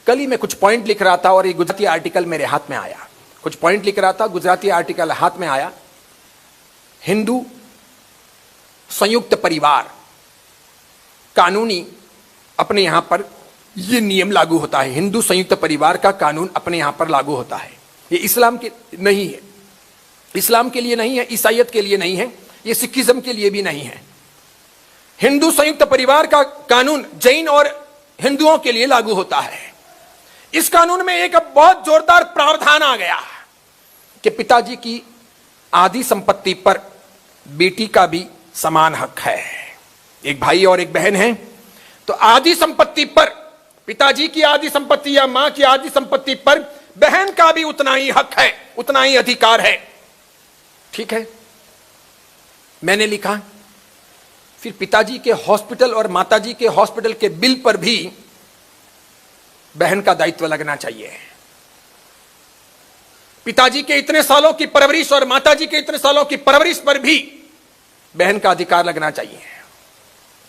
कल ही मैं कुछ पॉइंट लिख रहा था और ये गुजराती आर्टिकल मेरे हाथ में आया। कुछ पॉइंट लिख रहा था, गुजराती आर्टिकल हाथ में आया। हिंदू संयुक्त परिवार कानूनी अपने यहां पर यह नियम लागू होता है। हिंदू संयुक्त परिवार का कानून अपने यहां पर लागू होता है। ये इस्लाम के नहीं है, इस्लाम के लिए नहीं है, ईसाईयत के लिए नहीं है, ये सिखिज्म के लिए भी नहीं है। हिंदू संयुक्त परिवार का कानून जैन और हिंदुओं के लिए लागू होता है। इस कानून में एक बहुत जोरदार प्रावधान आ गया कि पिताजी की आधी संपत्ति पर बेटी का भी समान हक है। एक भाई और एक बहन है, तो आधी संपत्ति पर, पिताजी की आधी संपत्ति या मां की आधी संपत्ति पर बहन का भी उतना ही हक है, उतना ही अधिकार है। ठीक है, मैंने लिखा फिर पिताजी के हॉस्पिटल और माताजी के हॉस्पिटल के बिल पर भी बहन का दायित्व लगना चाहिए। पिताजी के इतने सालों की परवरिश और माताजी के इतने सालों की परवरिश पर भी बहन का अधिकार लगना चाहिए।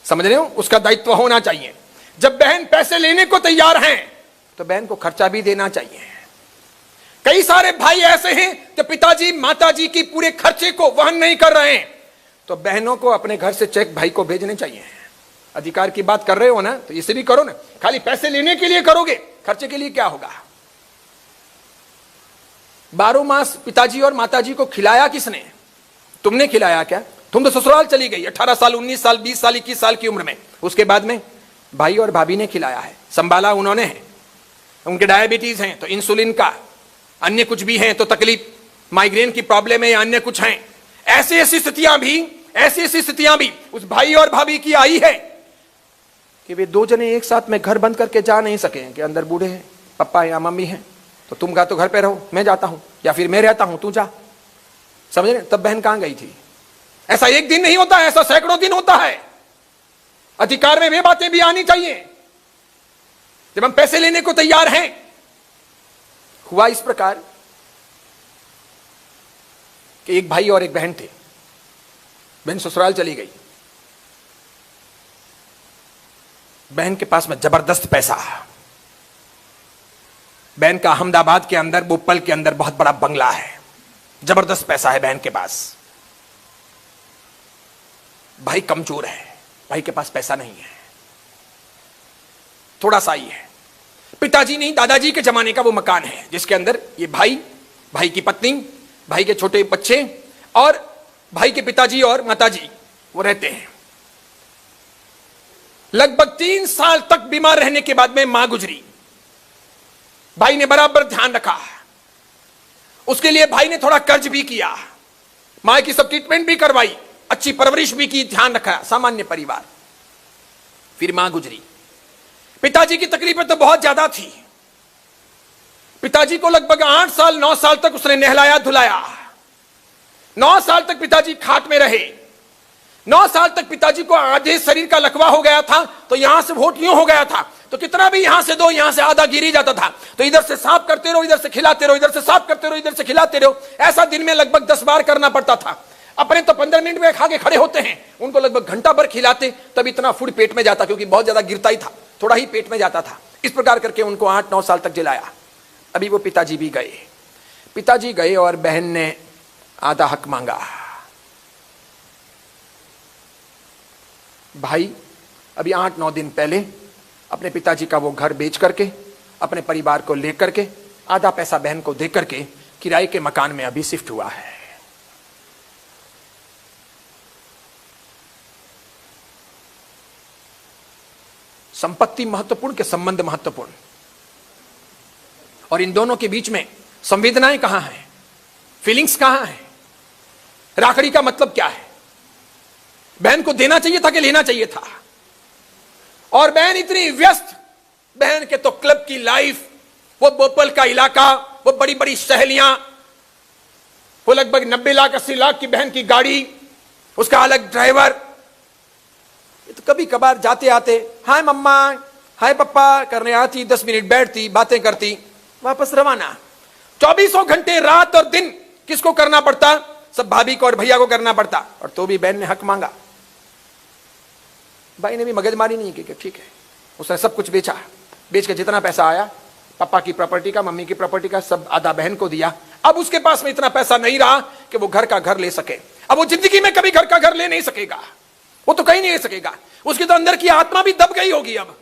समझ रहे हो, उसका दायित्व होना चाहिए। जब बहन पैसे लेने को तैयार हैं तो बहन को खर्चा भी देना चाहिए। कई सारे भाई ऐसे हैं कि पिताजी माताजी की पूरे खर्चे को वहन नहीं कर रहे हैं, तो बहनों को अपने घर से चेक भाई को भेजने चाहिए। अधिकार की बात कर रहे हो ना, तो इसे भी करो ना। खाली पैसे लेने के लिए करोगे, खर्चे के लिए क्या होगा? 12 मास पिताजी और माताजी को खिलाया किसने? तुमने खिलाया क्या? तुम तो ससुराल चली गई 18 साल, 19 साल, 20 साल, 21 साल की उम्र में। उसके बाद में भाई और भाभी ने खिलाया है, संभाला उन्होंने है। उनके डायबिटीज हैं तो इंसुलिन का, अन्य कुछ भी हैं तो तकलीफ, माइग्रेन की प्रॉब्लम है या अन्य कुछ हैं। ऐसी ऐसी स्थितियां भी उस भाई और भाभी की आई है कि वे 2 जने एक साथ में घर बंद करके जा नहीं सके, कि अंदर बूढ़े हैं, पापा या मम्मी हैं, तो तुम तो घर पे रहो, मैं जाता हूं, या फिर मैं रहता हूं, तू जा। समझ रहे? तब बहन कहां गई थी? ऐसा एक दिन नहीं होता है, ऐसा सैकड़ों दिन होता है। अधिकार में वे बातें भी आनी चाहिए। जब हम पैसे लेने को तैयार हैं, हुआ इस प्रकार कि एक भाई और एक बहन थे। बहन ससुराल चली गई। बहन के पास में जबरदस्त पैसा। बहन का अहमदाबाद के अंदर, बोपल के अंदर बहुत बड़ा बंगला है, जबरदस्त पैसा है बहन के पास। भाई कमजोर है, भाई के पास पैसा नहीं है, थोड़ा सा ही है। पिताजी नहीं, दादाजी के जमाने का वो मकान है जिसके अंदर ये भाई, भाई की पत्नी, भाई के छोटे बच्चे और भाई के पिताजी और माताजी वो रहते हैं। लगभग 3 साल तक बीमार रहने के बाद में मां गुजरी। भाई ने बराबर ध्यान रखा, उसके लिए भाई ने थोड़ा कर्ज भी किया, मां की सब ट्रीटमेंट भी करवाई, अच्छी परवरिश भी की, ध्यान रखा, सामान्य परिवार। फिर मां गुजरी। पिताजी की तकलीफें तो बहुत ज्यादा थी। पिताजी को लगभग 8 साल 9 साल तक उसने नहलाया धुलाया। 9 साल तक पिताजी खाट में रहे। 9 साल तक पिताजी को आधे शरीर का लकवा हो गया था, तो यहां से वोट यूं हो गया था, तो कितना भी यहां से दो, यहां से आधा गिर ही जाता था। तो इधर से साफ करते रहो, इधर से खिलाते रहो, इधर से साफ करते रहो, इधर से खिलाते रहो। ऐसा दिन में लगभग 10 बार करना पड़ता था। अपने तो 15 मिनट में खा के खड़े होते हैं, उनको लगभग घंटा भर खिलाते, तब इतना फूड पेट में जाता, क्योंकि बहुत ज्यादा गिरता ही था, थोड़ा ही पेट में जाता था। इस प्रकार करके उनको 8-9 साल तक जिलाया। अभी वो पिताजी भी गए। पिताजी गए और बहन ने आधा हक मांगा। भाई अभी 8-9 दिन पहले अपने पिताजी का वो घर बेच करके, अपने परिवार को लेकर के, आधा पैसा बहन को दे करके किराए के मकान में अभी शिफ्ट हुआ है। संपत्ति महत्वपूर्ण के संबंध महत्वपूर्ण, और इन दोनों के बीच में संवेदनाएं कहां हैं, फीलिंग्स कहां हैं? राखड़ी का मतलब क्या है? बहन को देना चाहिए था कि लेना चाहिए था? और बहन इतनी व्यस्त, बहन के तो क्लब की लाइफ, वो बोपल का इलाका, वो बड़ी बड़ी सहेलियां, वो लगभग 90 लाख 80 लाख की बहन की गाड़ी, उसका अलग ड्राइवर। तो कभी कभार जाते आते हाय मम्मा, हाय पापा करने आती, 10 मिनट बैठती, बातें करती, वापस रवाना। 24 घंटे रात और दिन किसको करना पड़ता? सब भाभी को और भैया को करना पड़ता। और तो भी बहन ने हक मांगा। भाई ने भी मगजमारी नहीं की कि ठीक है, उसने सब कुछ बेचा, बेच के जितना पैसा आया पापा की प्रॉपर्टी का, मम्मी की प्रॉपर्टी का सब आधा बहन को दिया। अब उसके पास में इतना पैसा नहीं रहा कि वो घर का घर ले सके। अब वो जिंदगी में कभी घर का घर ले नहीं सकेगा, वो तो कहीं नहीं ले सकेगा। उसकी तो अंदर की आत्मा भी दब गई होगी अब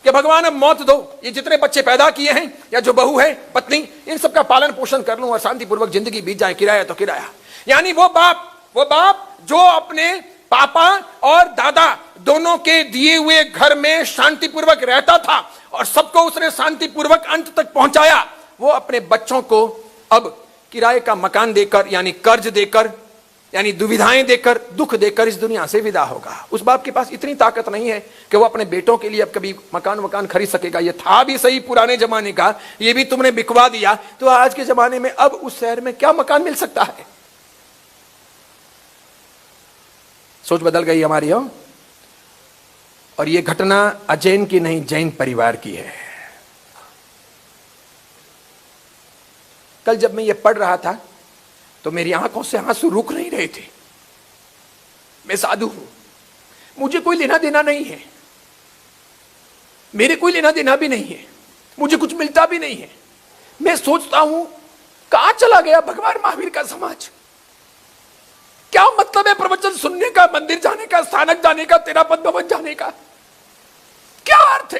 कि भगवान अब मौत दो, ये जितने बच्चे पैदा किए हैं या जो बहू है, पत्नी, इन सबका पालन पोषण कर लूं और शांतिपूर्वक जिंदगी बीत जाए, किराया तो किराया। यानी वो बाप जो अपने पापा और दादा दोनों के दिए हुए घर में शांतिपूर्वक रहता था और सबको उसने शांतिपूर्वक अंत तक पहुंचाया, वो अपने बच्चों को अब किराए का मकान देकर, यानी कर्ज देकर, यानी दुविधाएं देकर, दुख देकर इस दुनिया से विदा होगा। उस बाप के पास इतनी ताकत नहीं है कि वो अपने बेटों के लिए अब कभी मकान खरीद सकेगा। ये था भी सही पुराने जमाने का, ये भी तुमने बिकवा दिया, तो आज के जमाने में अब उस शहर में क्या मकान मिल सकता है? सोच बदल गई हमारी हो। और ये घटना अजैन की नहीं, जैन परिवार की है। कल जब मैं ये पढ़ रहा था तो मेरी आंखों से आंसू रुक नहीं रहे थे। मैं साधु हूं, मुझे कोई लेना देना नहीं है, मेरे कोई लेना देना भी नहीं है, मुझे कुछ मिलता भी नहीं है। मैं सोचता हूं कहां चला गया भगवान महावीर का समाज? क्या मतलब है प्रवचन सुनने का, मंदिर जाने का, स्थानक जाने का, तेरा पद भवन जाने का? क्या अर्थ है?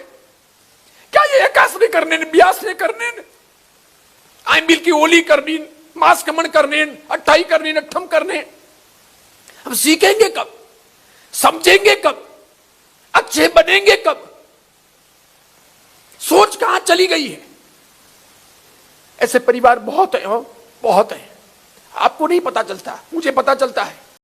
क्या ये एकादशी करने, ब्यास ने करने, आइमिल की ओली करनी, मास कमन करने, अट्ठाई करने, अट्ठम करने? हम सीखेंगे कब? समझेंगे कब? अच्छे बनेंगे कब? सोच कहां चली गई है? ऐसे परिवार बहुत है, बहुत है। आपको नहीं पता चलता, मुझे पता चलता है।